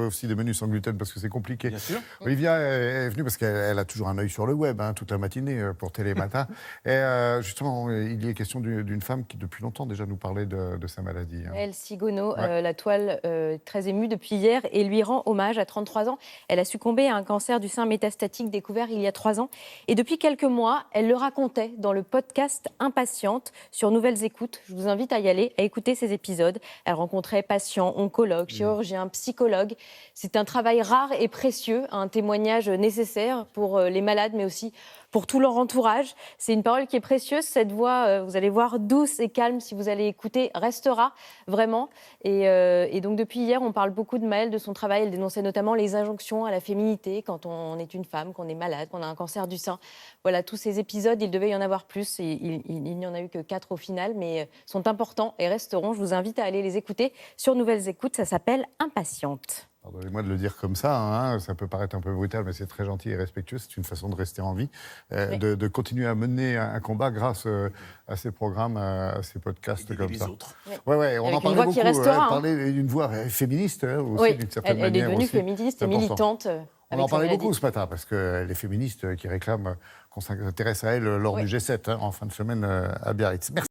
aussi des menus sans gluten parce que c'est compliqué. Bien sûr. Olivia est venue parce qu'elle a toujours un œil sur le web, toute la matinée pour Télématin. Et justement, il y est question d'une femme qui, depuis longtemps déjà, nous parlait de sa maladie. Elle Sigono, Ouais. la toile très émue depuis hier et lui rend hommage à 33 ans. Elle a succombé à un cancer du sein métastatique découvert il y a 3 ans. Et depuis quelques mois, elle le racontait dans le podcast Impatiente sur Nouvelles Écoutes. Je vous invite à y aller, à écouter ces épisodes. Elle rencontrait patients, oncologues, chirurgiens, psychologues. C'est un travail rare et précieux, un témoignage nécessaire pour les malades, mais aussi pour tout leur entourage. C'est une parole qui est précieuse. Cette voix, vous allez voir, douce et calme, si vous allez écouter, restera vraiment. Et donc, depuis hier, on parle beaucoup de Maëlle, de son travail. Elle dénonçait notamment les injonctions à la féminité quand on est une femme, qu'on est malade, qu'on a un cancer du sein. Voilà, tous ces épisodes, il devait y en avoir plus. Et il n'y en a eu que 4 au final, mais sont importants et resteront. Je vous invite à aller les écouter sur Nouvelles Écoutes. Ça s'appelle Impatiente. Pardonnez-moi de le dire comme ça, ça peut paraître un peu brutal, mais c'est très gentil et respectueux. C'est une façon de rester en vie, Oui. de continuer à mener un combat grâce à ces programmes, à ces podcasts comme les ça. autres. Ouais, on Avec en une parlait voix beaucoup. qui restera, Elle parlait d'une voix féministe aussi, Oui, d'une certaine elle est manière. devenue aussi. féministe C'est et important. militante. On avec en sa parlait maladie. beaucoup ce matin, parce que les féministes qui réclament qu'on s'intéresse à elles lors Oui. du G7 en fin de semaine à Biarritz. Merci.